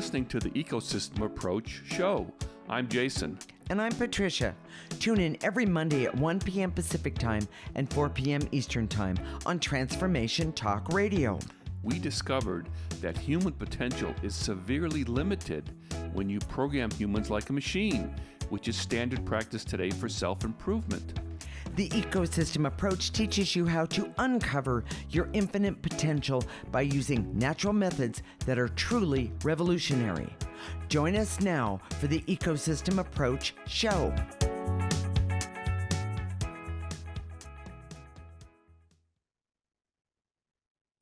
listening to the Ecosystem Approach show. I'm Jason. And I'm Patricia. Tune in every Monday at 1 p.m. Pacific Time and 4 p.m. Eastern Time on Transformation Talk Radio. We discovered that human potential is severely limited when you program humans like a machine, which is standard practice today for self-improvement. The Ecosystem Approach teaches you how to uncover your infinite potential by using natural methods that are truly revolutionary. Join us now for the Ecosystem Approach show.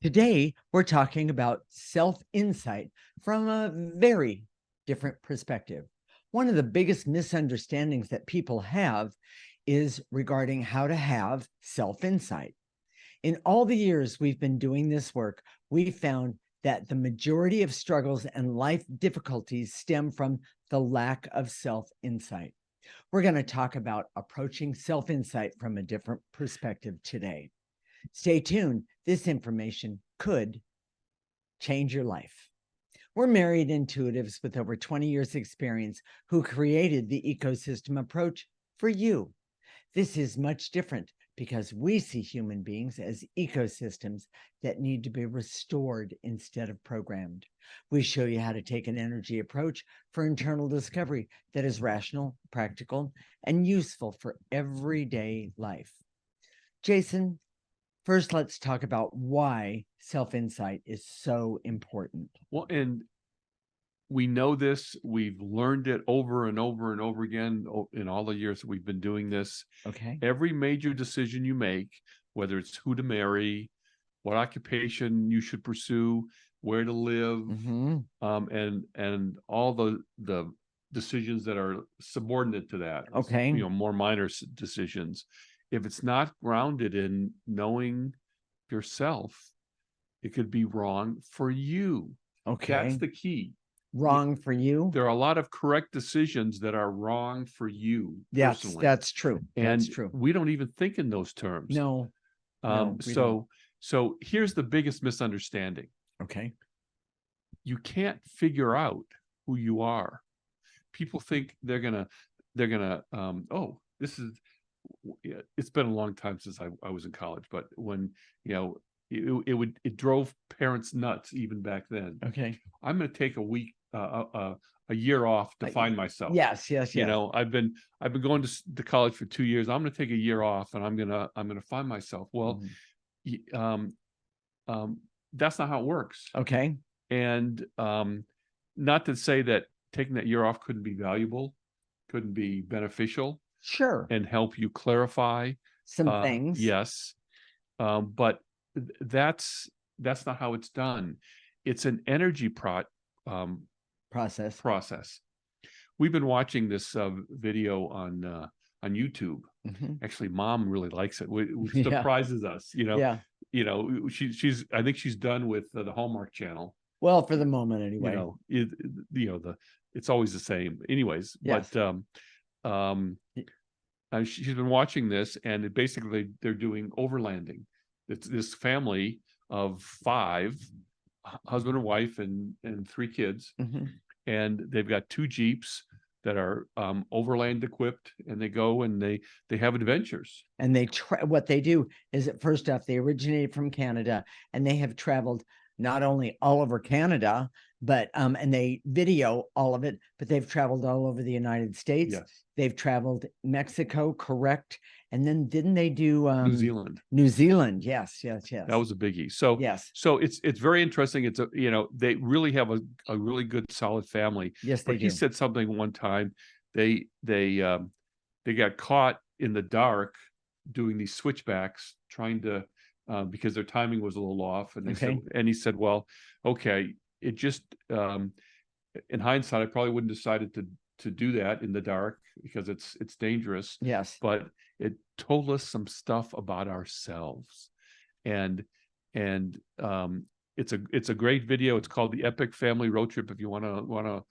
Today, we're talking about self-insight from a very different perspective. One of the biggest misunderstandings that people have is regarding how to have self-insight. In all the years we've been doing this work, we've found that the majority of struggles and life difficulties stem from the lack of self-insight. We're going to talk about approaching self-insight from a different perspective today. Stay tuned. This information could change your life. We're married intuitives with over 20 years experience who created the Ecosystem Approach for you. This is much different because we see human beings as ecosystems that need to be restored instead of programmed. We show you how to take an energy approach for internal discovery that is rational, practical, and useful for everyday life. Jason, first let's talk about why self-insight is so important. Well, and we know this, we've learned it over and over and over again in all the years that we've been doing this. Okay. Every major decision you make, whether it's who to marry, what occupation you should pursue, where to live, and all the decisions that are subordinate to that. Okay. More minor decisions. If it's not grounded in knowing yourself, it could be wrong for you. Okay. That's the key. Wrong for you? There are a lot of correct decisions that are wrong for you personally. Yes, that's true. And that's true. we don't even think in those terms. No. So here's the biggest misunderstanding. Okay. You can't figure out who you are. People think they're gonna it's been a long time since I was in college, but when it drove parents nuts even back then. Okay. I'm going to take a week, a year off to find myself. Yes. I've been going to college for 2 years. I'm going to take a year off, and I'm gonna find myself. Well, that's not how it works. Okay. And not to say that taking that year off couldn't be valuable, couldn't be beneficial. Sure. And help you clarify some things. Yes, but that's not how it's done. It's an energy process. We've been watching this video on YouTube. Actually, Mom really likes it. Which surprises us. She's I think she's done with the Hallmark Channel. Well, for the moment, anyway. It's always the same. Anyways, yes. But she's been watching this, and basically they're doing overlanding. It's this family of 5, husband and wife and 3 kids, and they've got 2 Jeeps that are overland equipped, and they go and they have adventures. And what they do is, first off, they originated from Canada, and they have traveled not only all over Canada, but and they video all of it, but they've traveled all over the United States. Yes. They've traveled Mexico, correct? And then didn't they do New Zealand? New Zealand, yes. That was a biggie. So yes. So it's very interesting. It's they really have a really good solid family. Yes, they do. He said something one time. They got caught in the dark doing these switchbacks, trying to because their timing was a little off, and he said, well, okay, it just in hindsight, I probably wouldn't have decided to do that in the dark because it's dangerous. Yes. But it told us some stuff about ourselves, and it's a great video. It's called The Epic Family Road Trip if you want to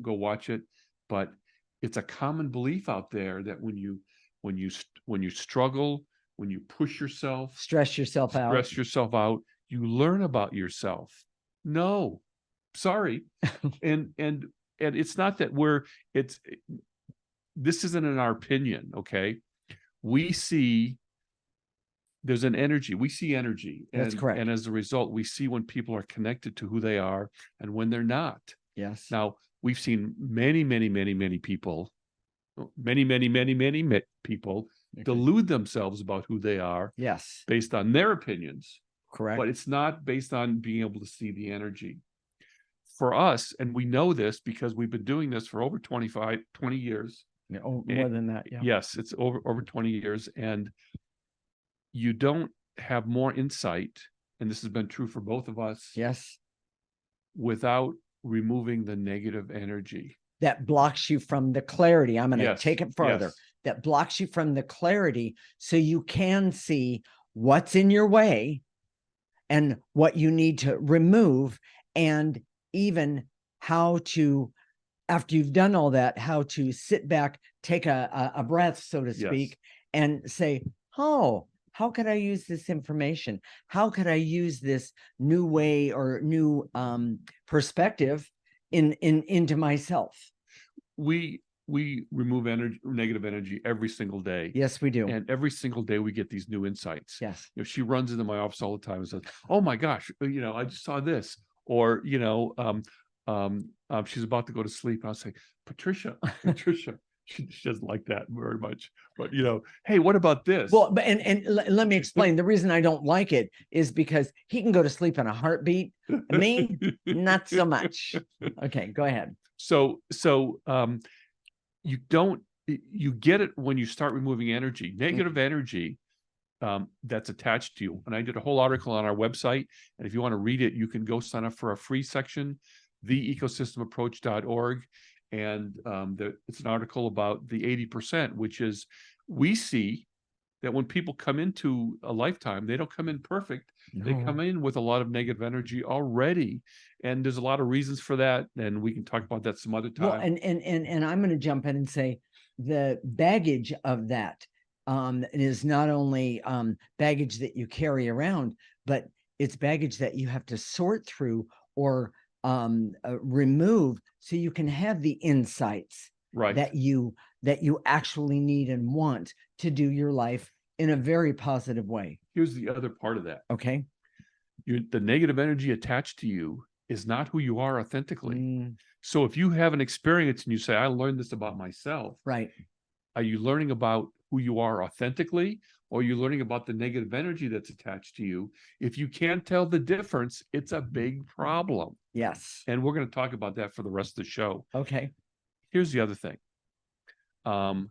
go watch it. But it's a common belief out there that when you struggle, when you push yourself, stress yourself out, you learn about yourself. No, Sorry. And it's not that this isn't in our opinion. Okay. We see there's an energy. We see energy. That's correct. And as a result, we see when people are connected to who they are and when they're not. Yes. Now, we've seen many people, people delude themselves about who they are. Yes. Based on their opinions. Correct. But it's not based on being able to see the energy. For us, and we know this because we've been doing this for over 20 years. More than that. Yeah. Yes, it's over 20 years. And you don't have more insight, and this has been true for both of us. Yes. Without removing the negative energy. That blocks you from the clarity. I'm going to take it further. Yes. That blocks you from the clarity so you can see what's in your way and what you need to remove, and even how to, after you've done all that, how to sit back, take a breath, so to speak, and say, oh, how could I use this information? How could I use this new way or new perspective into myself? We remove negative energy every single day. Yes, we do. And every single day we get these new insights. Yes. You know, she runs into my office all the time and says, "Oh my gosh, I just saw this," or she's about to go to sleep. I'll say, Patricia. She doesn't like that very much, but hey, what about this? Well, but and let me explain. The reason I don't like it is because he can go to sleep in a heartbeat. Me, not so much. Okay, go ahead. So you get it when you start removing energy, negative energy that's attached to you. And I did a whole article on our website, and if you want to read it, you can go sign up for a free section, theecosystemapproach.org. And it's an article about the 80%, which is, we see that when people come into a lifetime, they don't come in perfect. No. They come in with a lot of negative energy already. And there's a lot of reasons for that. And we can talk about that some other time. Well, and I'm going to jump in and say the baggage of that is not only baggage that you carry around, but it's baggage that you have to sort through or remove so you can have the insights that you actually need and want to do your life in a very positive way. Here's the other part of that. Okay. The negative energy attached to you is not who you are authentically. So if you have an experience and you say, I learned this about myself. Right. Are you learning about who you are authentically, or are you learning about the negative energy that's attached to you? If you can't tell the difference, it's a big problem. Yes. And we're going to talk about that for the rest of the show. Okay. Here's the other thing. The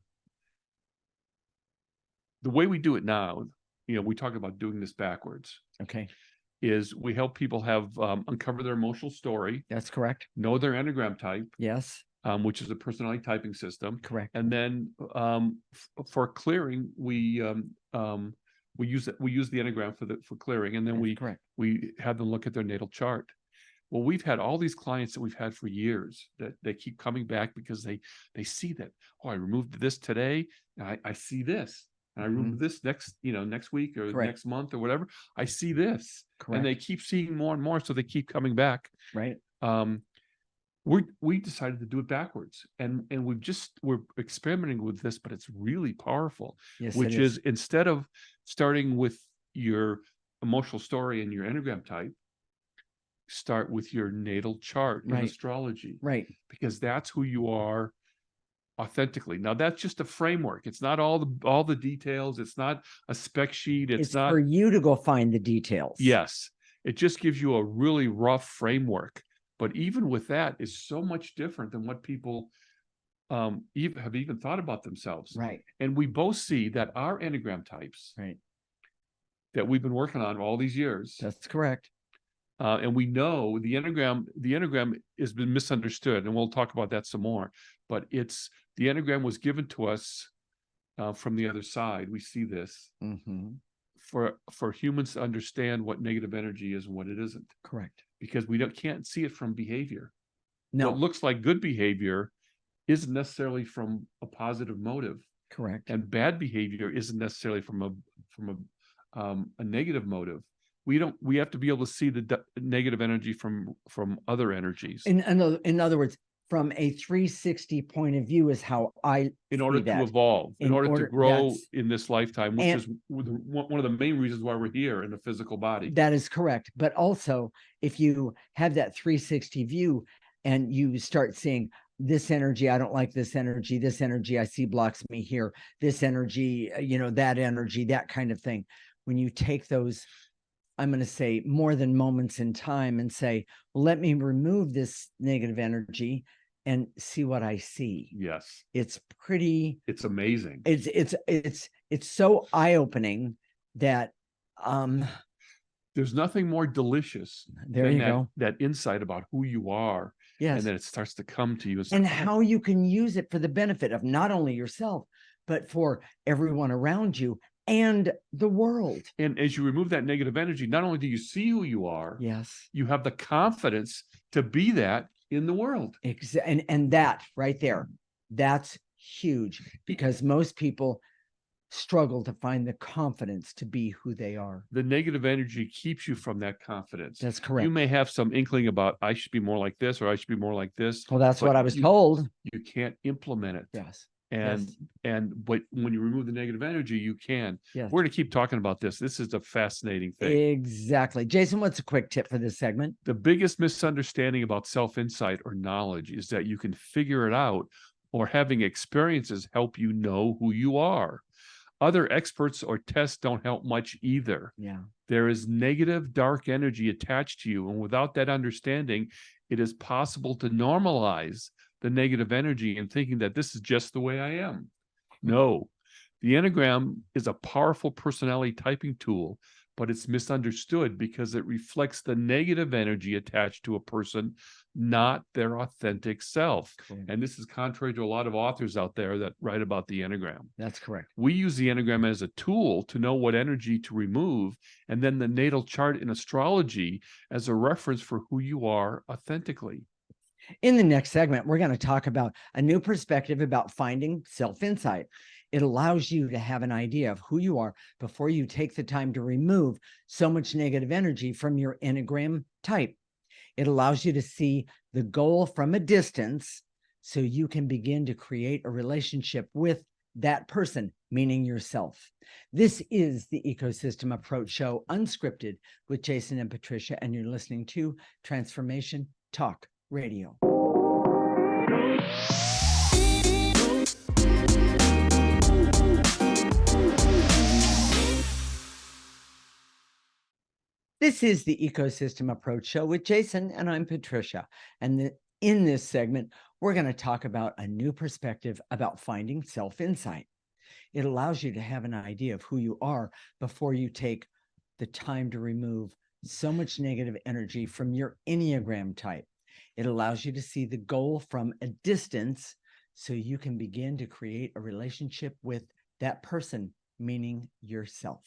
way we do it now, we talk about doing this backwards. Okay. Is we help people have uncover their emotional story. That's correct. Know their Enneagram type. Yes. Which is a personality typing system. Correct. And then for clearing, we use the Enneagram for clearing, and then we have them look at their natal chart. Well, we've had all these clients that we've had for years that they keep coming back because they see that, oh, I removed this today, and I see this. And I remove this next week or next month or whatever. I see this. Correct. And they keep seeing more and more, so they keep coming back. Right. We decided to do it backwards, and we're experimenting with this, but it's really powerful. Yes, which is instead of starting with your emotional story and your Enneagram type, start with your natal chart in astrology. Right. Because that's who you are authentically. Now that's just a framework. It's not all the details. It's not a spec sheet. It's not for you to go find the details. Yes. It just gives you a really rough framework. But even with that, is so much different than what people have even thought about themselves. Right. And we both see that our Enneagram types that we've been working on all these years. That's correct. And we know the Enneagram has been misunderstood, and we'll talk about that some more. But the Enneagram was given to us from the other side. We see this for humans to understand what negative energy is and what it isn't. Correct. Because we can't see it from behavior. No. What looks like good behavior isn't necessarily from a positive motive. Correct. And bad behavior isn't necessarily from a negative motive. we have to be able to see the negative energy from other energies. In other words, from a 360 point of view is how I in see order that. to evolve, in order to grow in this lifetime, which and- is one of the main reasons why we're here in the physical body. That is correct. But also, if you have that 360 view and you start seeing this energy, I don't like this energy I see blocks me here, this energy, that energy, that kind of thing. When you take those, I'm going to say more than moments in time and say, well, let me remove this negative energy and see what I see. Yes. It's amazing. It's so eye-opening that there's nothing more delicious than that insight about who you are. Yes. And then it starts to come to you and how you can use it for the benefit of not only yourself, but for everyone around you and the world. And as you remove that negative energy, not only do you see who you are, yes, you have the confidence to be that in the world. And that right there, that's huge, because most people struggle to find the confidence to be who they are. The negative energy keeps you from that confidence. That's correct. You may have some inkling about, I should be more like this, or I should be more like this. Well, that's what I was told. You can't implement it. Yes. But when you remove the negative energy, you can. Yes. We're going to keep talking about this. This is a fascinating thing. Exactly. Jason, what's a quick tip for this segment? The biggest misunderstanding about self-insight or knowledge is that you can figure it out, or having experiences help you know who you are. Other experts or tests don't help much either. Yeah. There is negative, dark energy attached to you. And without that understanding, it is possible to normalize the negative energy and thinking that this is just the way I am. No, the Enneagram is a powerful personality typing tool, but it's misunderstood because it reflects the negative energy attached to a person, not their authentic self. Correct. And this is contrary to a lot of authors out there that write about the Enneagram. That's correct. We use the Enneagram as a tool to know what energy to remove, and then the natal chart in astrology as a reference for who you are authentically. In the next segment, we're going to talk about a new perspective about finding self-insight. It allows you to have an idea of who you are before you take the time to remove so much negative energy from your Enneagram type. It allows you to see the goal from a distance so you can begin to create a relationship with that person, meaning yourself. This is the Ecosystem Approach Show, unscripted, with Jason and Patricia, and you're listening to Transformation Talk Radio. This is the Ecosystem Approach Show with Jason, and I'm Patricia. And in this segment, we're going to talk about a new perspective about finding self-insight. It allows you to have an idea of who you are before you take the time to remove so much negative energy from your Enneagram type. It allows you to see the goal from a distance so you can begin to create a relationship with that person, meaning yourself.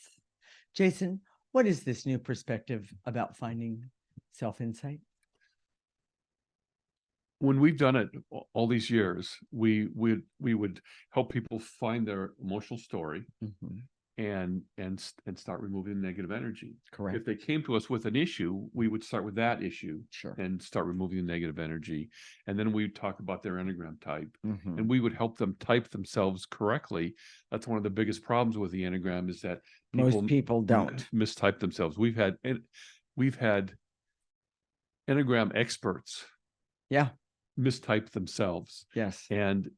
Jason, what is this new perspective about finding self-insight? When we've done it all these years, we would help people find their emotional story, and start removing negative energy. Correct. If they came to us with an issue, we would start with that issue. Sure. And start removing the negative energy. And then we'd talk about their Enneagram type, Mm-hmm. and we would help them type themselves correctly. That's one of the biggest problems with the Enneagram, is that Most people don't mistype themselves. We've had Enneagram experts. Yeah. Mistype themselves. Yes. And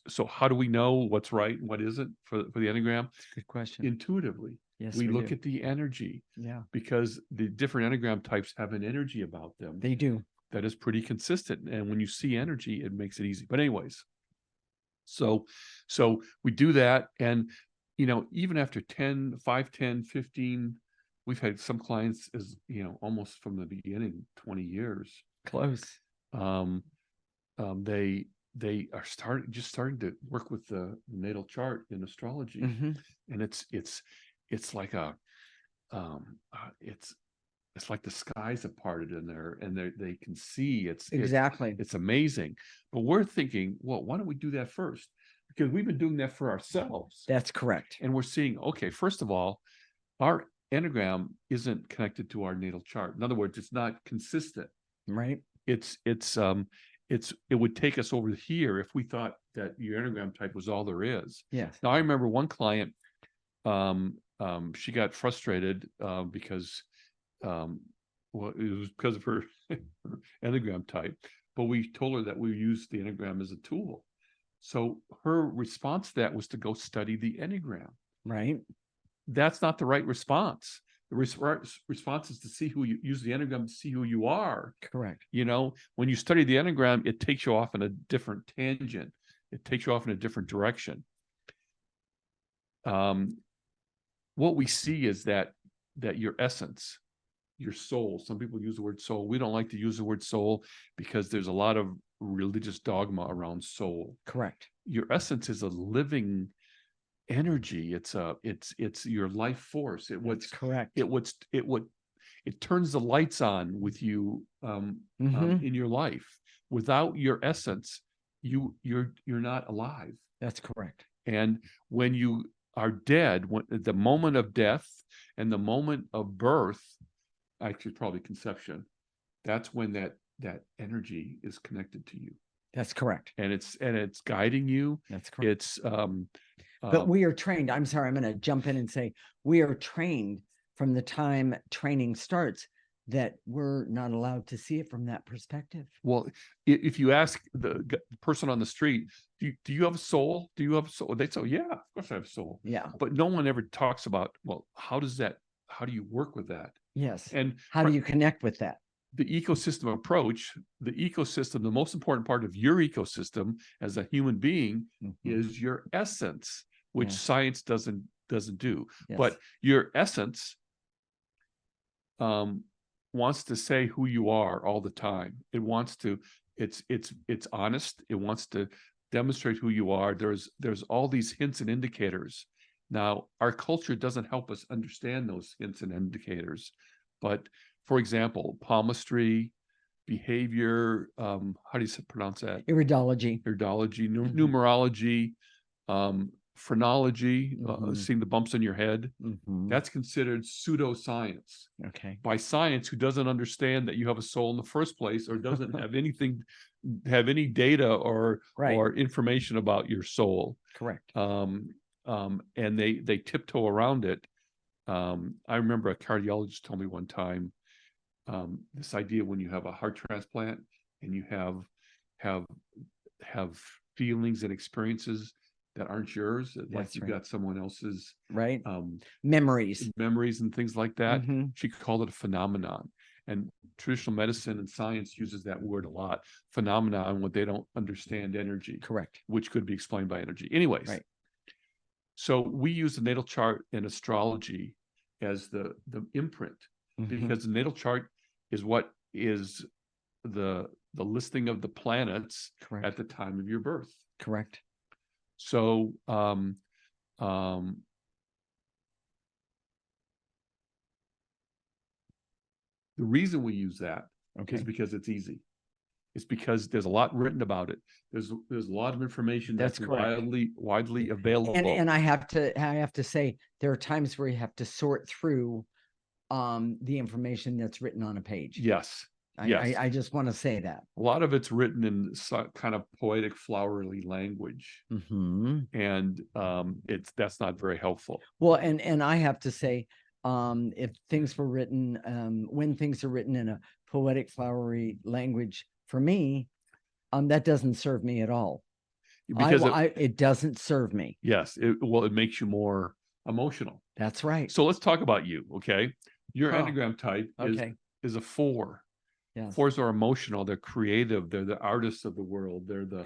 so how do we know what's right and what isn't for the Enneagram? Good question. Intuitively. Yes, we look do. at the energy. Yeah. Because the different Enneagram types have an energy about them. They do. That is pretty consistent. And when you see energy, it makes it easy. But anyways, so we do that. And, even after 10, 5, 10, 15, we've had some clients as, almost from the beginning, 20 years. Close. They are starting to work with the natal chart in astrology. Mm-hmm. And it's like it's like the skies have parted in there, and they can see Exactly. it's amazing. But we're thinking, well, why don't we do that first? Because we've been doing that for ourselves. That's correct. And we're seeing, okay, first of all, our Enneagram isn't connected to our natal chart. In other words, it's not consistent. Right. It would take us over here if we thought that your Enneagram type was all there is. Yes. Now, I remember one client, she got frustrated because, well, it was because of her Enneagram type, but we told her that we use the Enneagram as a tool. So her response to that was to go study the Enneagram. Right. That's not the right response. The response is to see who you use the Enneagram to see who you are. Correct. You know, when you study the Enneagram, it takes you off in a different tangent. It takes you off in a different direction. What we see is that your essence, your soul, some people use the word soul. We don't like to use the word soul because there's a lot of religious dogma around soul. Correct. Your essence is a living energy. It's your life force. That's correct. It turns the lights on with you in your life. Without your essence, you're not alive. That's correct. And when you are dead, when the moment of death and the moment of birth, actually probably conception, that's when that energy is connected to you. That's correct. And it's guiding you. That's correct. It's but we are trained. I'm sorry, I'm going to jump in and say we are trained from the time training starts that we're not allowed to see it from that perspective. Well, if you ask the person on the street, do you have a soul? Do you have a soul? They say, oh, yeah, of course I have a soul. Yeah. But no one ever talks about, well, how do you work with that? Yes. And how do you connect with that? The ecosystem approach, the most important part of your ecosystem as a human being is your essence, which science doesn't do. Yes. But your essence wants to say who you are all the time. It wants to, it's honest. It wants to demonstrate who you are. There's all these hints and indicators. Now, our culture doesn't help us understand those hints and indicators. But for example, palmistry, behavior, how do you pronounce that? Iridology, numerology, phrenology, seeing the bumps in your head. That's considered pseudoscience. Okay. By science, who doesn't understand that you have a soul in the first place, or doesn't have any data or information about your soul. Correct. And they tiptoe around it. I remember a cardiologist told me one time, this idea when you have a heart transplant and you have feelings and experiences that aren't yours, like you've got someone else's memories and things like that. She called it a phenomenon. And traditional medicine and science uses that word a lot. Phenomenon, when they don't understand energy. Correct. Which could be explained by energy. Anyways. Right. So we use the natal chart and astrology as the imprint, because the natal chart is what is the listing of the planets at the time of your birth. Correct. So the reason we use that is because it's easy. It's because there's a lot written about it. There's a lot of information that's widely available. And I have to say there are times where you have to sort through the information that's written on a page. Yes. I just want to say that. A lot of it's written in kind of poetic, flowery language. And that's not very helpful. Well, and I have to say, if things were written, when things are written in a poetic, flowery language, for me, that doesn't serve me at all. Because it doesn't serve me. Yes. It makes you more emotional. That's right. So let's talk about you. Okay. Your Enneagram type is a 4. Yes. 4s are emotional. They're creative. They're the artists of the world. They're the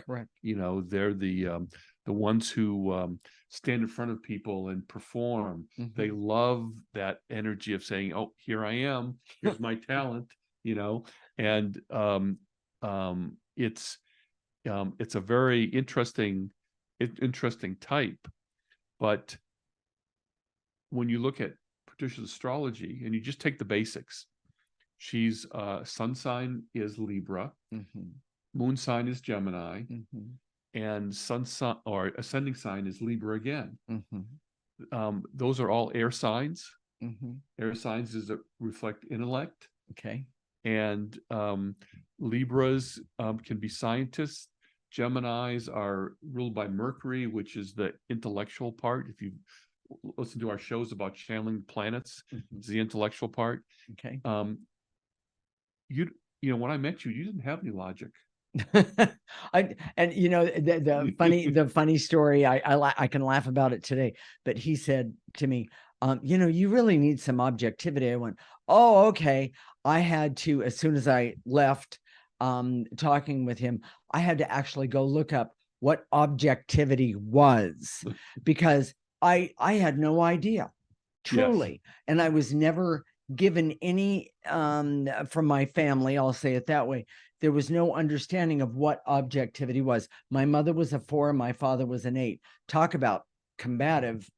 they're the ones who stand in front of people and perform. They love that energy of saying, "Oh, here I am. Here's my talent." And it's a very interesting type. But when you look at Patricia's astrology and you just take the basics, she's sun sign is Libra, moon sign is Gemini, and sun sign or ascending sign is Libra again. Those are all air signs. Air signs is that reflect intellect. Okay. And Libras can be scientists. Geminis are ruled by Mercury, which is the intellectual part. If you listen to our shows about channeling planets, it's the intellectual part. Okay. You know, when I met you, you didn't have any logic. And you know, the funny story, I can laugh about it today, but he said to me, you know, you really need some objectivity. I went, oh, okay. I had to, as soon as I left talking with him, I had to actually go look up what objectivity was, because I had no idea, truly. Yes. And I was never given any from my family, I'll say it that way. There was no understanding of what objectivity was. My mother was a 4, my father was an 8. Talk about combative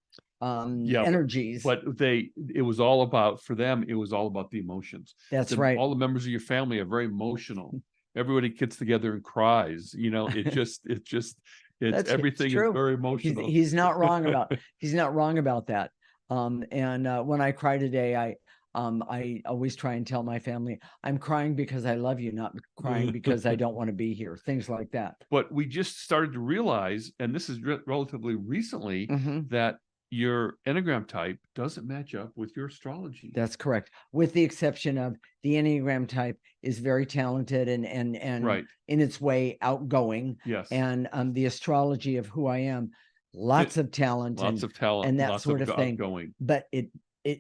energies. But it was all about, for them, it was all about the emotions. That's right. All the members of your family are very emotional. Everybody gets together and cries. You know, everything is very emotional. He's not wrong about that. When I cry today, I always try and tell my family, I'm crying because I love you, not crying because I don't want to be here. Things like that. But we just started to realize, and this is relatively recently, that your Enneagram type doesn't match up with your astrology. That's correct. With the exception of the Enneagram type is very talented and right. in its way outgoing. Yes. And the astrology of who I am, lots of talent, and that sort of thing. Outgoing. But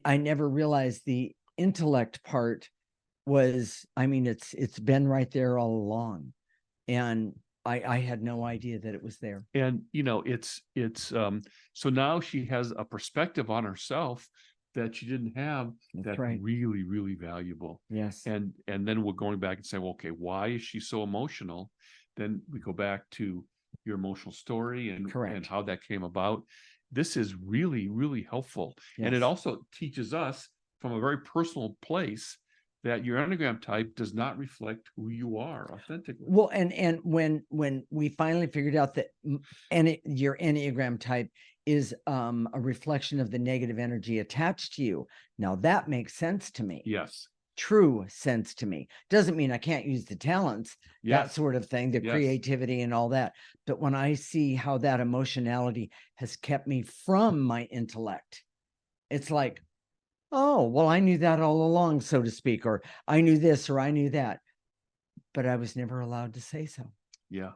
I never realized the intellect part was, I mean, it's been right there all along. And I had no idea that it was there. And, you know, it's so now she has a perspective on herself that she didn't have. That's right. Really, really valuable. Yes. And then we're going back and saying, well, okay, why is she so emotional? Then we go back to your emotional story and how that came about. This is really, really helpful. Yes. And it also teaches us from a very personal place that your Enneagram type does not reflect who you are authentically. Well, and when we finally figured out that your Enneagram type is a reflection of the negative energy attached to you, now that makes sense to me. Yes. True sense to me. Doesn't mean I can't use the talents, that sort of thing, the creativity and all that. But when I see how that emotionality has kept me from my intellect, it's like, oh, well, I knew that all along, so to speak, or I knew this, or I knew that, but I was never allowed to say so. Yeah.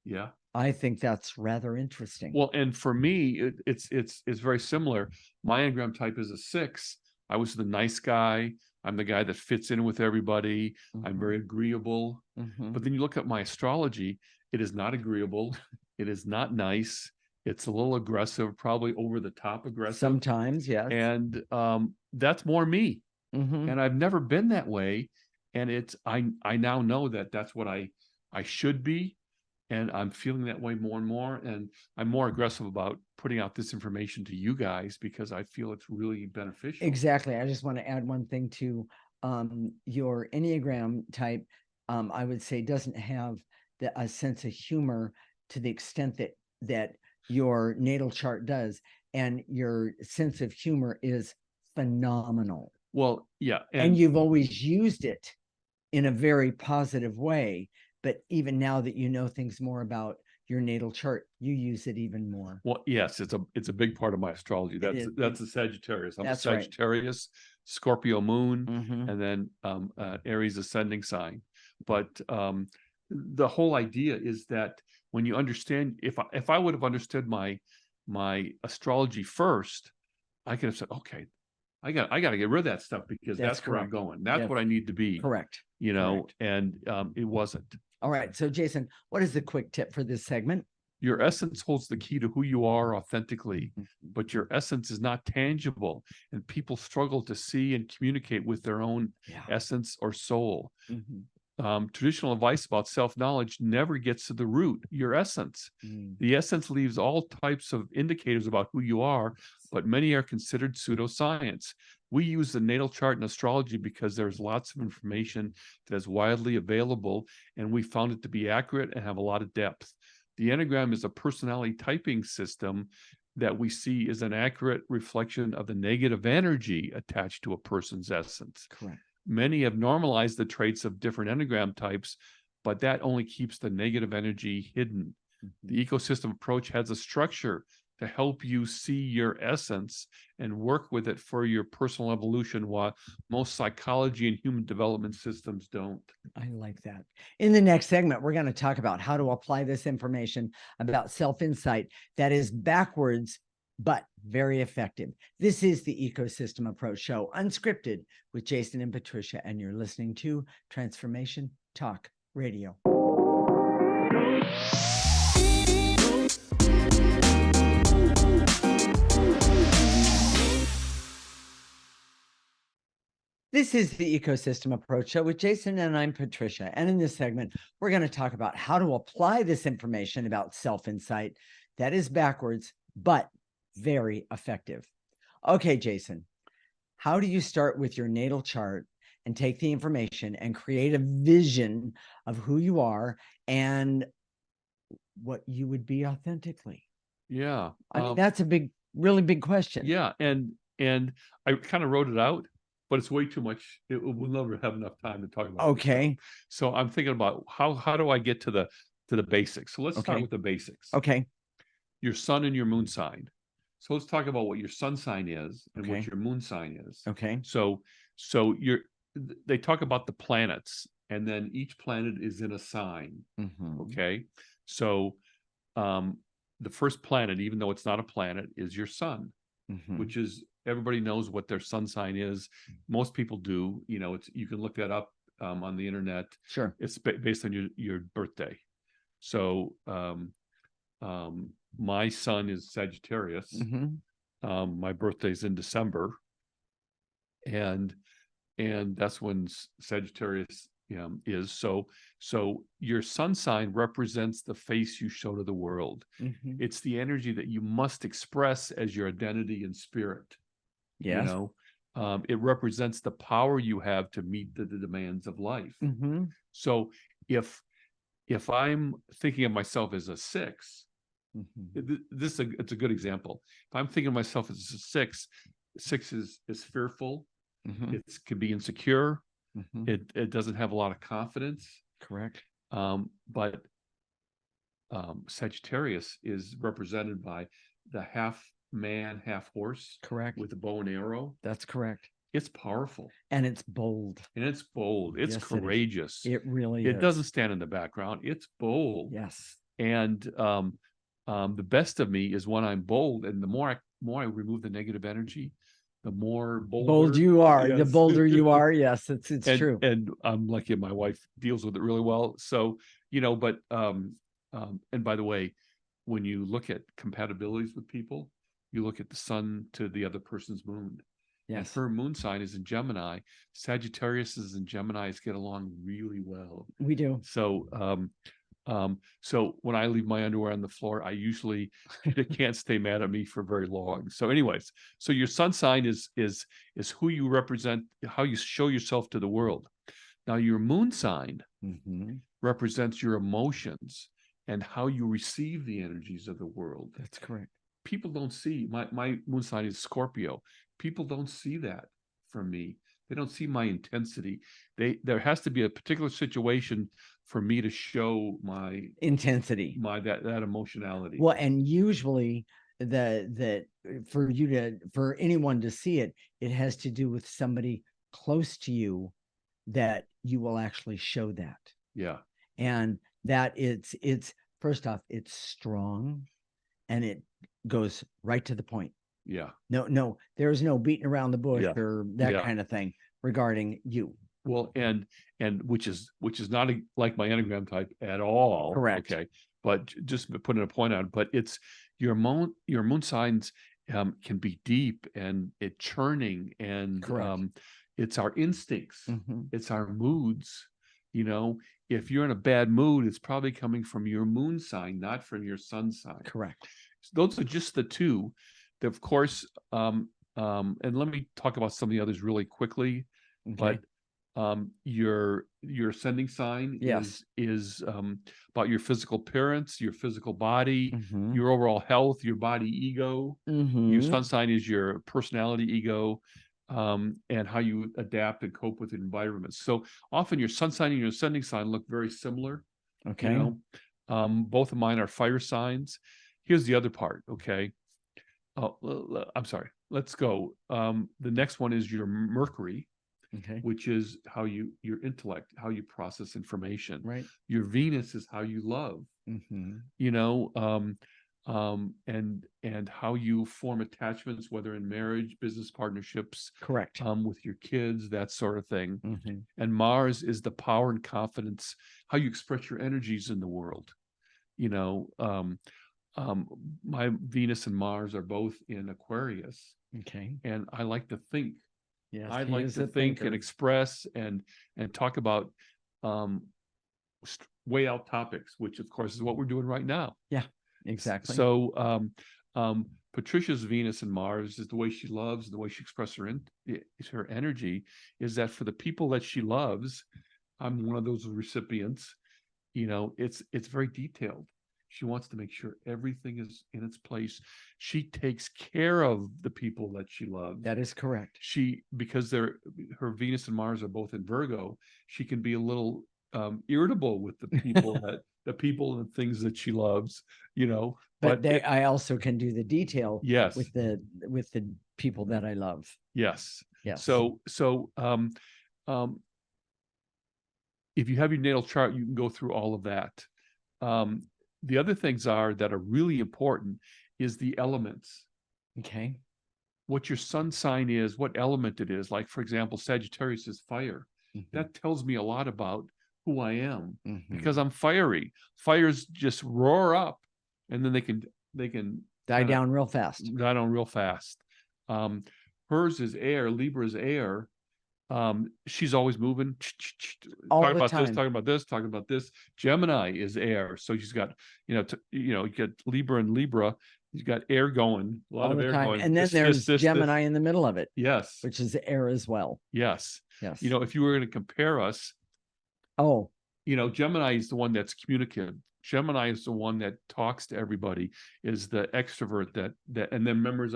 Yeah. I think that's rather interesting. Well, and for me, it's very similar. My Enneagram type is a 6. I was the nice guy. I'm the guy that fits in with everybody. I'm very agreeable. But then you look at my astrology, it is not agreeable. It is not nice. It's a little aggressive, probably over the top aggressive. Sometimes, yes. And that's more me. And I've never been that way. And I now know that that's what I should be. And I'm feeling that way more and more. And I'm more aggressive about putting out this information to you guys because I feel it's really beneficial. Exactly. I just want to add one thing to your Enneagram type. I would say doesn't have a sense of humor to the extent that your natal chart does. And your sense of humor is phenomenal. Well, yeah. And you've always used it in a very positive way. But even now that you know things more about your natal chart, you use it even more. Well, yes, it's a big part of my astrology. That's a Sagittarius. I'm a Sagittarius, right. Scorpio moon, and then Aries ascending sign. But the whole idea is that when you understand, if I would have understood my astrology first, I could have said, okay, I got to get rid of that stuff because that's where I'm going. That's what I need to be. Correct. You know, and it wasn't. All right. So, Jason, what is the quick tip for this segment? Your essence holds the key to who you are authentically, but your essence is not tangible, and people struggle to see and communicate with their own essence or soul. Traditional advice about self-knowledge never gets to the root, your essence. The essence leaves all types of indicators about who you are, but many are considered pseudoscience. We use the natal chart in astrology because there's lots of information that is widely available, and we found it to be accurate and have a lot of depth. The Enneagram is a personality typing system that we see is an accurate reflection of the negative energy attached to a person's essence. Correct. Many have normalized the traits of different Enneagram types, but that only keeps the negative energy hidden. The ecosystem approach has a structure to help you see your essence and work with it for your personal evolution, while most psychology and human development systems don't. I like that. In the next segment, we're going to talk about how to apply this information about self-insight that is backwards, but very effective. This is the Ecosystem Approach Show, unscripted, with Jason and Patricia, and you're listening to Transformation Talk Radio. This is the Ecosystem Approach Show with Jason, and I'm Patricia. And in this segment, we're going to talk about how to apply this information about self-insight that is backwards, but very effective. Okay, Jason, how do you start with your natal chart and take the information and create a vision of who you are and what you would be authentically? Yeah. I mean, that's a really big question. Yeah. And I kind of wrote it out, but it's way too much. We'll never have enough time to talk about it. Okay. So I'm thinking about how do I get to the basics? So let's start with the basics. Okay. Your sun and your moon sign. So let's talk about what your sun sign is and what your moon sign is. Okay. So they talk about the planets, and then each planet is in a sign. Okay. So the first planet, even though it's not a planet, is your sun, which is, everybody knows what their sun sign is. Most people do. You know, you can look that up on the internet. Sure. It's based on your birthday. So my sun is Sagittarius. My birthday's in December, and that's when Sagittarius is. So your sun sign represents the face you show to the world. It's the energy that you must express as your identity and spirit. Yes. You know, it represents the power you have to meet the demands of life. So if I'm thinking of myself as a 6, it's a good example. If I'm thinking of myself as a 6 is fearful. It can be insecure. It doesn't have a lot of confidence. Correct. But Sagittarius is represented by the half man, half horse. Correct. With a bow and arrow. That's correct. It's powerful. And it's bold. It's Yes, courageous. It really is. It doesn't stand in the background. It's bold. Yes. And the best of me is when I'm bold, and the more I remove the negative energy, the more bold you are. Yes. The bolder you are. Yes, it's true. And I'm lucky my wife deals with it really well. So, but and by the way, when you look at compatibilities with people, you look at the sun to the other person's moon. Yes. And her moon sign is in Gemini. Sagittarius and Geminis get along really well. We do. So so when I leave my underwear on the floor, I usually they can't stay mad at me for very long. So anyways, so your sun sign is who you represent, how you show yourself to the world. Now your moon sign represents your emotions and how you receive the energies of the world. That's correct. People don't see my moon sign is Scorpio. People don't see that from me. They don't see my intensity. There has to be a particular situation for me to show my intensity, that emotionality. Well, and usually for anyone to see it, it has to do with somebody close to you that you will actually show that. Yeah. And that it's first off, it's strong and it goes right to the point. Yeah. No, there's no beating around the bush or that kind of thing regarding you. Well, and which is not like my Enneagram type at all. Correct. Okay. But just putting a point on it, but it's your moon signs can be deep and it churning, and it's our instincts. It's our moods. If you're in a bad mood, it's probably coming from your moon sign, not from your sun sign. Correct. So those are just the two. Of course, and let me talk about some of the others really quickly. Okay. Your ascending sign Yes. is about your physical appearance, your physical body, Mhm. your overall health, your body ego. Your sun sign is your personality ego, and how you adapt and cope with environments. So often your sun sign and your ascending sign look very similar. Okay. You know, both of mine are fire signs. Here's the other part. Okay. Oh, I'm sorry. Let's go. The next one is your Mercury, Okay. which is how your intellect, how you process information. Right. Your Venus is how you love. Mhm. You know, and how you form attachments, whether in marriage, business partnerships, Correct. with your kids, that sort of thing. Mhm. And Mars is the power and confidence, how you express your energies in the world. You know, my Venus and Mars are both in Aquarius, Okay. and I like to think. Yes, I he like is to a think and thinker. express and talk about way out topics, which of course is what we're doing right now. Yeah, exactly. So Patricia's Venus and Mars is the way she loves, the way she expresses her energy, is that for the people that she loves, I'm one of those recipients. You know, it's very detailed. She wants to make sure everything is in its place. She takes care of the people that she loves. That is correct. Because her Venus and Mars are both in Virgo, she can be a little irritable with the people and things that she loves, you know. But I also can do the detail Yes, with the people that I love. yes. Yes. So if you have your natal chart, you can go through all of that. The other things that are really important is the elements. Okay. What your sun sign is, what element it is. Like, for example, Sagittarius is fire. That tells me a lot about who I am, because I'm fiery. Fires just roar up, and then they can die down real fast. Die down real fast. Hers is air. Libra is air. She's always moving, talking about this, talking about this, talking about this. Gemini is air, so she's got, you get Libra and Libra. You've got air going, a lot of air going, and then there's Gemini in the middle of it. Yes, which is air as well. Yes, yes. If you were going to compare us, Gemini is the one that's communicative. Gemini is the one that talks to everybody, is the extrovert that and then remembers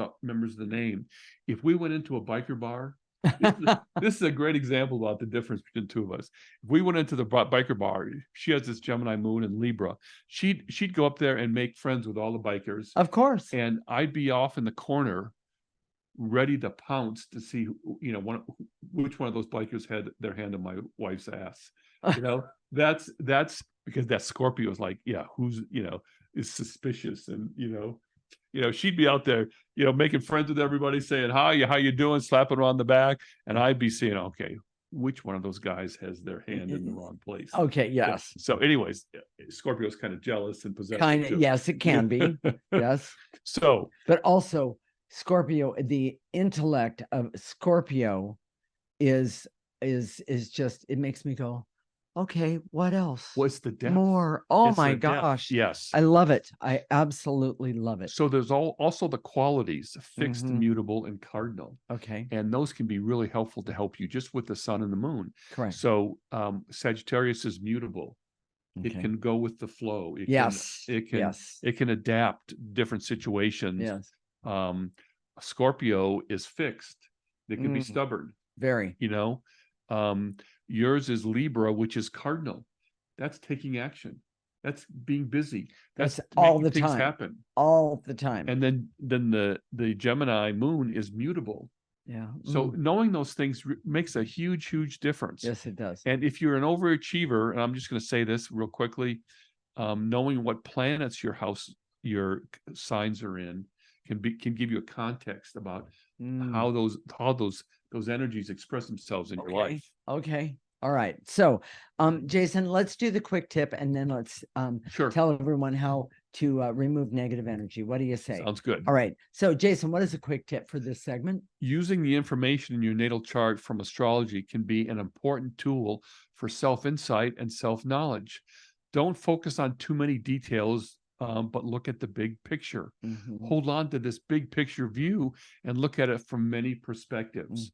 the name. If we went into a biker bar, this is a great example about the difference between the two of us. If we went into the biker bar, she has this Gemini moon in Libra. She'd go up there and make friends with all the bikers. Of course. And I'd be off in the corner, ready to pounce to see, which one of those bikers had their hand on my wife's ass. That's because that Scorpio is like, yeah, who's, is suspicious. And, she'd be out there, making friends with everybody, saying, hi, how you doing? Slapping her on the back. And I'd be saying, okay, which one of those guys has their hand in the wrong place? Okay. Yes. So anyways, Scorpio's kind of jealous and possessive. Yes, it can be. Yes. So, but also Scorpio, the intellect of Scorpio is just, it makes me go, okay, what else? What's the depth? More. Oh my gosh. Yes. I love it. I absolutely love it. So there's also the qualities, fixed, mutable, and cardinal. Okay. And those can be really helpful to help you just with the sun and the moon. Correct. So Sagittarius is mutable. Okay. It can go with the flow. It can adapt different situations. Yes. Scorpio is fixed. They can be stubborn. Very. Yours is Libra, which is cardinal. That's taking action. That's being busy. That's all the things time. Happen all the time. And then the Gemini moon is mutable. Yeah. So knowing those things makes a huge difference. Yes, it does. And if you're an overachiever, and I'm just going to say this real quickly, knowing what planets your signs are in can give you a context about how those energies express themselves in your life. Okay. All right. So, Jason, let's do the quick tip, and then let's tell everyone how to remove negative energy. What do you say? Sounds good. All right. So, Jason, what is a quick tip for this segment? Using the information in your natal chart from astrology can be an important tool for self-insight and self-knowledge. Don't focus on too many details, but look at the big picture. Hold on to this big picture view and look at it from many perspectives.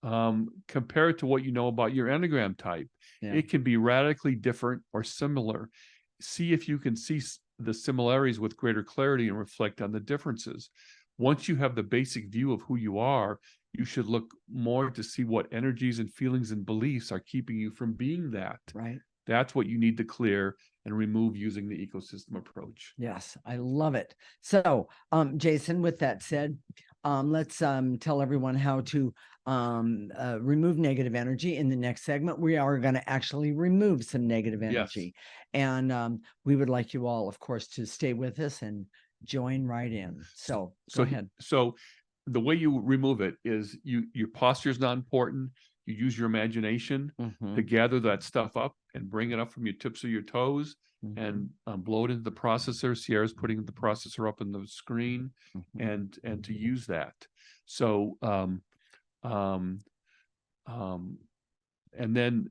compare it to what you know about your Enneagram type. Yeah. It can be radically different or similar. See if you can see the similarities with greater clarity and reflect on the differences. Once you have the basic view of who you are, you should look more to see what energies and feelings and beliefs are keeping you from being that. Right. That's what you need to clear and remove using the ecosystem approach. Yes, I love it. So, Jason, with that said, let's tell everyone how to remove negative energy. In the next segment, we are going to actually remove some negative energy. Yes. And we would like you all, of course, to stay with us and join right in. So go ahead. So the way you remove it is your posture is not important. You use your imagination to gather that stuff up and bring it up from your tips of your toes and blow it into the processor. Sierra's putting the processor up on the screen and to use that. So and then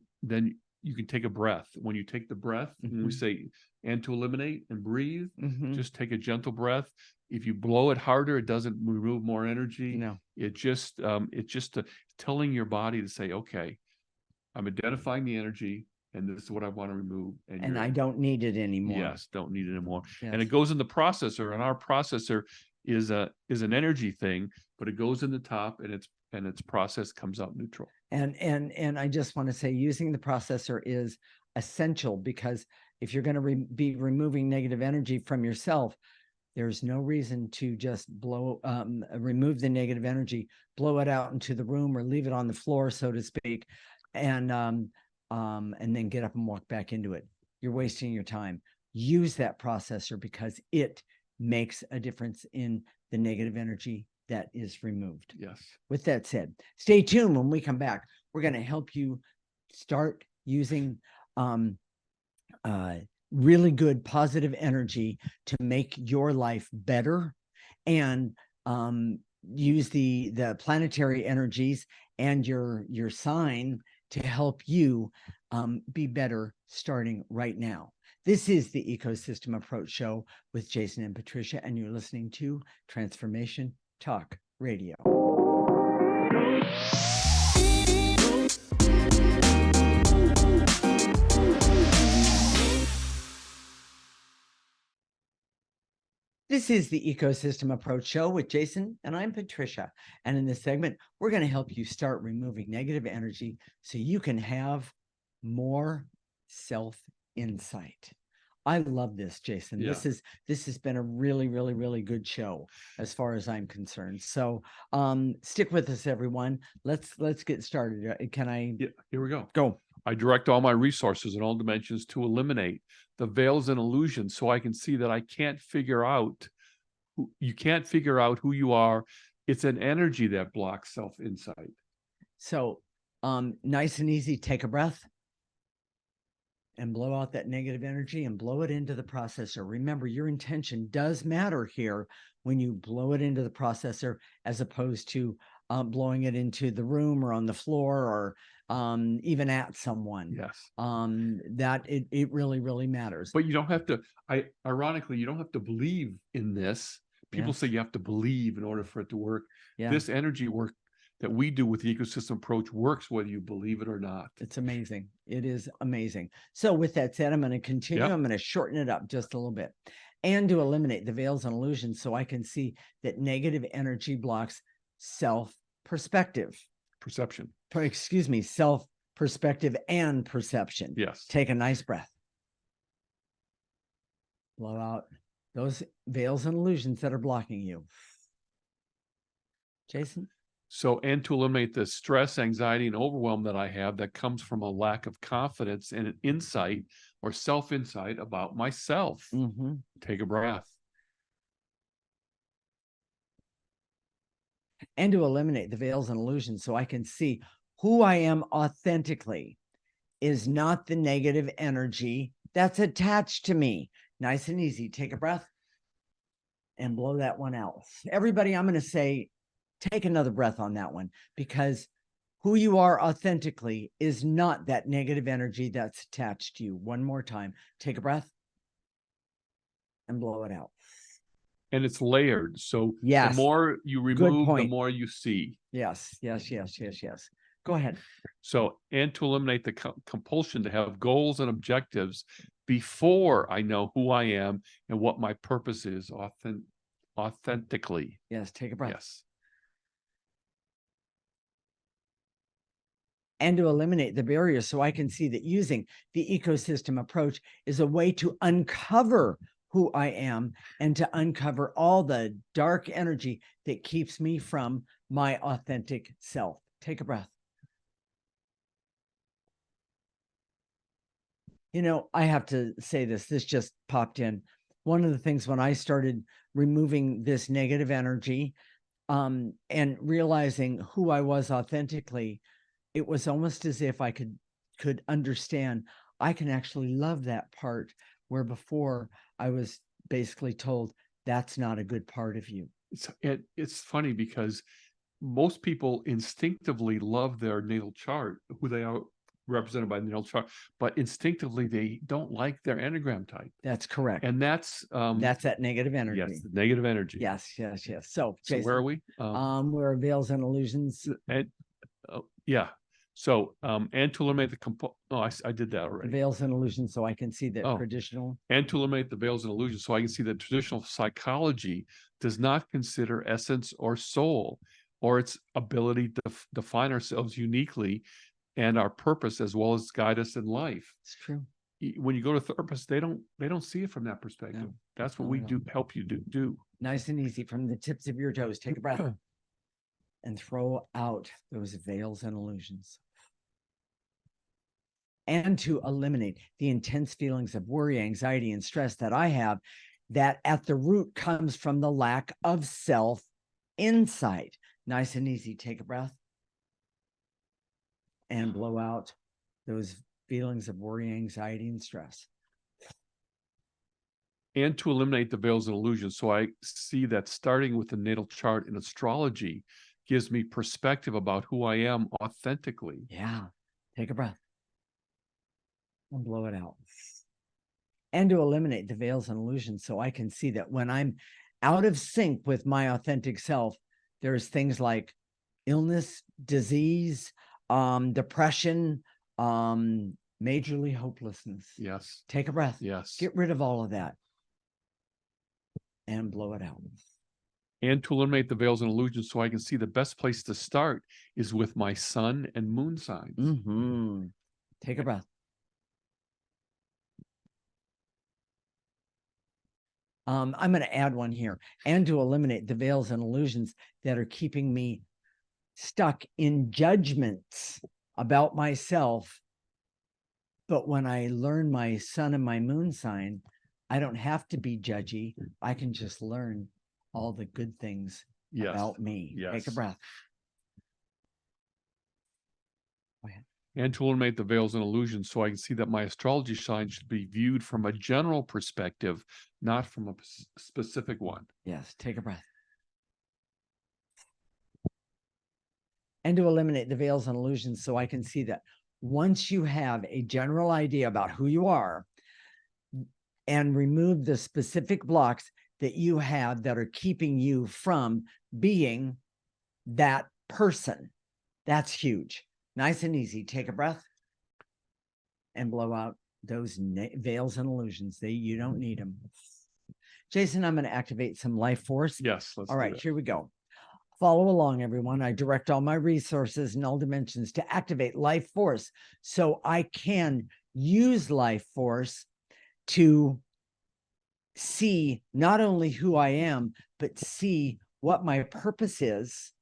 you can take a breath. When you take the breath, when we say and to eliminate and breathe, just take a gentle breath. If you blow it harder, it doesn't remove more energy. No. It's just telling your body to say, okay, I'm identifying the energy and this is what I want to remove. And I don't need it anymore. Yes, don't need it anymore. Yes. And it goes in the processor, and our processor is an energy thing, but it goes in the top and its process comes out neutral. And I just want to say using the processor is essential, because if you're going to be removing negative energy from yourself, there's no reason to just remove the negative energy, blow it out into the room or leave it on the floor, so to speak, and then get up and walk back into it. You're wasting your time. Use that processor because it makes a difference in the negative energy that is removed. Yes. With that said, stay tuned. When we come back, we're going to help you start using really good positive energy to make your life better, and use the planetary energies and your sign to help you be better starting right now. This is the Ecosystem Approach Show with Jason and Patricia, and you're listening to Transformation Talk Radio. This is the Ecosystem Approach Show with Jason, and I'm Patricia. And in this segment, we're going to help you start removing negative energy so you can have more self-insight. I love this, Jason. Yeah. This has been a really, really, really good show as far as I'm concerned. So stick with us, everyone. Let's get started. Can I? Yeah, here we go. Go. I direct all my resources in all dimensions to eliminate the veils and illusions, so I can see that I can't figure out you can't figure out who you are. It's an energy that blocks self-insight. So nice and easy. Take a breath and blow out that negative energy and blow it into the processor. Remember, your intention does matter here when you blow it into the processor, as opposed to blowing it into the room or on the floor or even at someone. Yes. That it really, really matters. But you don't have to, ironically, you don't have to believe in this. People say you have to believe in order for it to work. Yeah. This energy work that we do with the ecosystem approach works whether you believe it or not. It's amazing. It is amazing. So with that said, I'm going to continue. Yep. I'm going to shorten it up just a little bit. And to eliminate the veils and illusions, so I can see that negative energy blocks self-perspective. Perception. Excuse me, self-perspective and perception. Yes. Take a nice breath. Blow out those veils and illusions that are blocking you. Jason? So, and to eliminate the stress, anxiety, and overwhelm that I have that comes from a lack of confidence and an insight or self-insight about myself. Take a breath. And to eliminate the veils and illusions, so I can see who I am authentically is not the negative energy that's attached to me. Nice and easy. Take a breath and blow that one out. Everybody, I'm going to say, take another breath on that one, because who you are authentically is not that negative energy that's attached to you. One more time. Take a breath and blow it out. And it's layered. So yes, the more you remove, the more you see. Yes. Go ahead. So, and to eliminate the compulsion to have goals and objectives before I know who I am and what my purpose is authentically. Yes, take a breath. Yes. And to eliminate the barriers so I can see that using the ecosystem approach is a way to uncover who I am and to uncover all the dark energy that keeps me from my authentic self. Take a breath. You know, I have to say this just popped in. One of the things when I started removing this negative energy and realizing who I was authentically, it was almost as if I could understand I can actually love that part where before I was basically told that's not a good part of you. It's funny because most people instinctively love their natal chart, who they are represented by the natal chart, but instinctively they don't like their Enneagram type. That's correct. And that's that negative energy. Yes, the negative energy. Yes. So, Jason, where are we? We're Veils and Illusions. And yeah. So and to eliminate the I did that already. Veils and Illusions, so I can see that traditional. And to eliminate the veils and illusions, so I can see that traditional psychology does not consider essence or soul or its ability to define ourselves uniquely and our purpose, as well as guide us in life. It's true. When you go to therapists, they don't see it from that perspective. No. That's what we do, help you do. Nice and easy from the tips of your toes. Take a breath and throw out those veils and illusions. And to eliminate the intense feelings of worry, anxiety, and stress that I have, that at the root comes from the lack of self-insight. Nice and easy. Take a breath and blow out those feelings of worry, anxiety, and stress. And to eliminate the veils and illusions, so I see that starting with the natal chart in astrology gives me perspective about who I am authentically. Yeah. Take a breath and blow it out. And to eliminate the veils and illusions so I can see that when I'm out of sync with my authentic self, there's things like illness, disease, depression, majorly hopelessness. Yes. Take a breath. Yes. Get rid of all of that and blow it out. And to eliminate the veils and illusions so I can see the best place to start is with my sun and moon signs. Mm-hmm. Take a breath. I'm going to add one here. And to eliminate the veils and illusions that are keeping me stuck in judgments about myself. But when I learn my sun and my moon sign, I don't have to be judgy. I can just learn all the good things about me. Yes. Take a breath. Go ahead. And to eliminate the veils and illusions so I can see that my astrology sign should be viewed from a general perspective, not from a specific one. Yes, take a breath. And to eliminate the veils and illusions so I can see that once you have a general idea about who you are and remove the specific blocks that you have that are keeping you from being that person, that's huge. Nice and easy. Take a breath and blow out those veils and illusions. You don't need them. Jason, I'm going to activate some life force. Yes. All right, here we go. Follow along, everyone. I direct all my resources in all dimensions to activate life force so I can use life force to see not only who I am, but see what my purpose is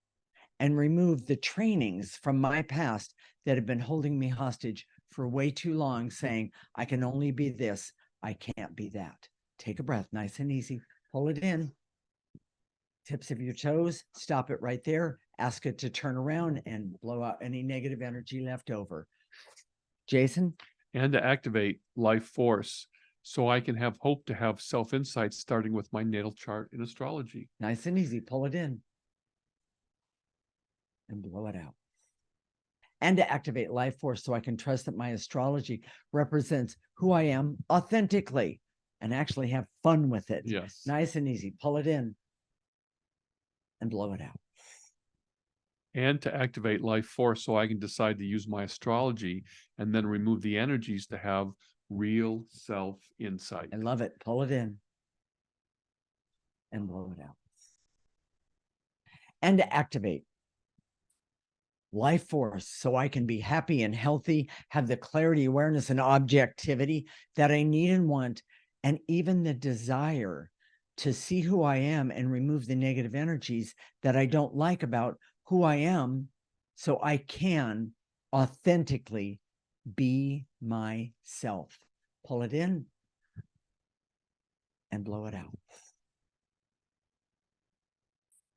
and remove the trainings from my past that have been holding me hostage for way too long, saying, I can only be this, I can't be that. Take a breath, nice and easy. Pull it in. Tips of your toes, stop it right there. Ask it to turn around and blow out any negative energy left over. Jason? And to activate life force so I can have hope to have self-insight starting with my natal chart in astrology. Nice and easy. Pull it in and blow it out. And to activate life force so I can trust that my astrology represents who I am authentically and actually have fun with it. Yes. Nice and easy. Pull it in and blow it out. and to activate life force so I can decide to use my astrology and then remove the energies to have real self insight. I love it. Pull it in and blow it out. And to activate life force so I can be happy and healthy, have the clarity, awareness, and objectivity that I need and want, and even the desire to see who I am and remove the negative energies that I don't like about who I am, so I can authentically be myself. Pull it in and blow it out.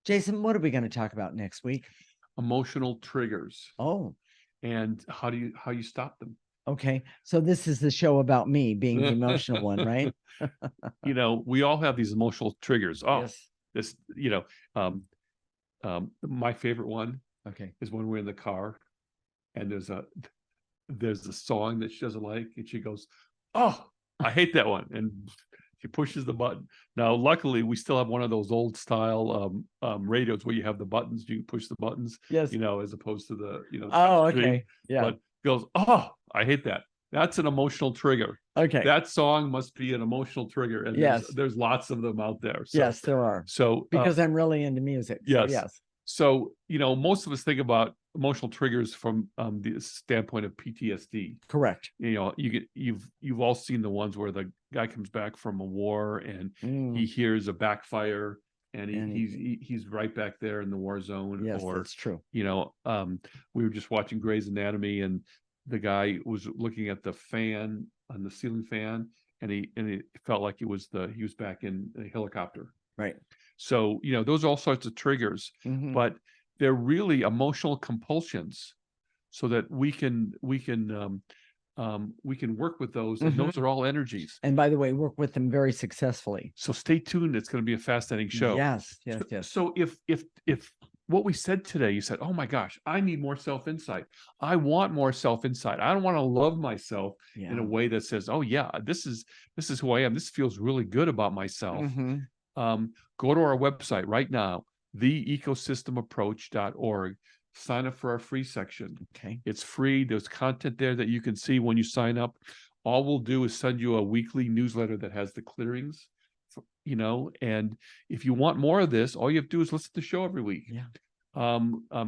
Jason, what are we going to talk about next week? Emotional triggers. Oh, and how you stop them. Okay. So this is the show about me being the emotional one, right? We all have these emotional triggers. Oh, Yes. this, my favorite one Okay. is when we're in the car and there's a song that she doesn't like and she goes, "Oh, I hate that one." And she pushes the button. Now, luckily, we still have one of those old style radios where you have the buttons, you can push the buttons, Yes. as opposed to the, Oh, touch screen. okay. Yeah. But goes, "Oh, I hate that." That's an emotional trigger. Okay. That song must be an emotional trigger. And Yes. there's lots of them out there. So, Yes, there are. So Because I'm really into music. yes. So yes. So, most of us think about emotional triggers from the standpoint of PTSD. Correct. You've all seen the ones where the guy comes back from a war and he hears a backfire and he's right back there in the war zone. Yes, or, that's true. we were just watching Grey's Anatomy and the guy was looking at the fan on the ceiling fan and it felt like he was back in a helicopter. Right. So, those are all sorts of triggers, but they're really emotional compulsions so that we can work with those. And those are all energies. And by the way, work with them very successfully. So stay tuned. It's going to be a fascinating show. Yes. So if what we said today, you said, "Oh my gosh, I need more self-insight. I want more self-insight. I don't want to love myself in a way that says, oh yeah, this is who I am. This feels really good about myself." Go to our website right now, theecosystemapproach.org. Sign up for our free section. Okay. It's free. There's content there that you can see when you sign up. All we'll do is send you a weekly newsletter that has the clearings, and if you want more of this, all you have to do is listen to the show every week. Yeah.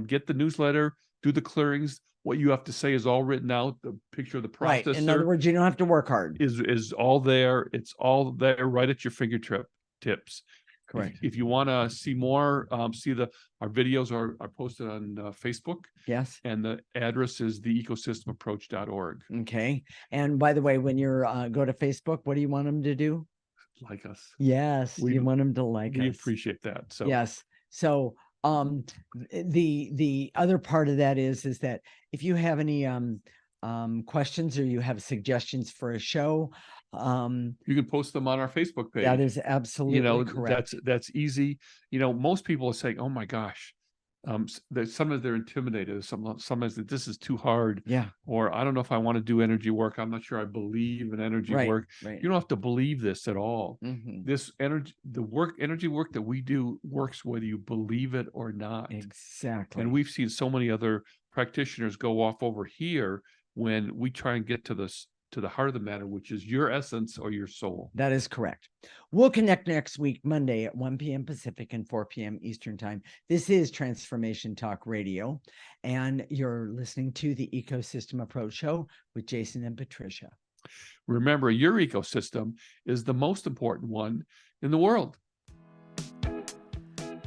Get the newsletter, do the clearings. What you have to say is all written out. The picture of the processor. Right. In other words, you don't have to work hard. Is all there. It's all there right at your fingertips. Correct. If you want to see more, our videos are posted on Facebook. Yes. And the address is theecosystemapproach.org. Okay. And by the way, when you're go to Facebook, what do you want them to do? Like us. Yes. You want them to like us. We appreciate that. So yes. So the other part of that is that if you have any questions or you have suggestions for a show, you can post them on our Facebook page. That is absolutely correct. That's easy. Most people are saying, "Oh my gosh," sometimes they're intimidated. Sometimes that this is too hard. Yeah. Or I don't know if I want to do energy work. I'm not sure I believe in energy work. Right. You don't have to believe this at all. This energy work that we do works whether you believe it or not. Exactly. And we've seen so many other practitioners go off over here when we try and get to the heart of the matter, which is your essence or your soul. That is correct. We'll connect next week, Monday at 1 p.m. Pacific and 4 p.m. Eastern Time. This is Transformation Talk Radio, and you're listening to the Ecosystem Approach Show with Jason and Patricia. Remember, your ecosystem is the most important one in the world.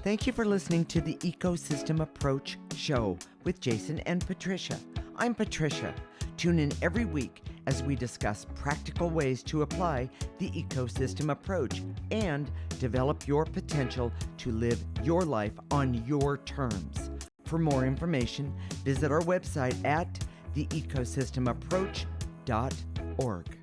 Thank you for listening to the Ecosystem Approach Show with Jason and Patricia. I'm Patricia. Tune in every week as we discuss practical ways to apply the ecosystem approach and develop your potential to live your life on your terms. For more information, visit our website at theecosystemapproach.org.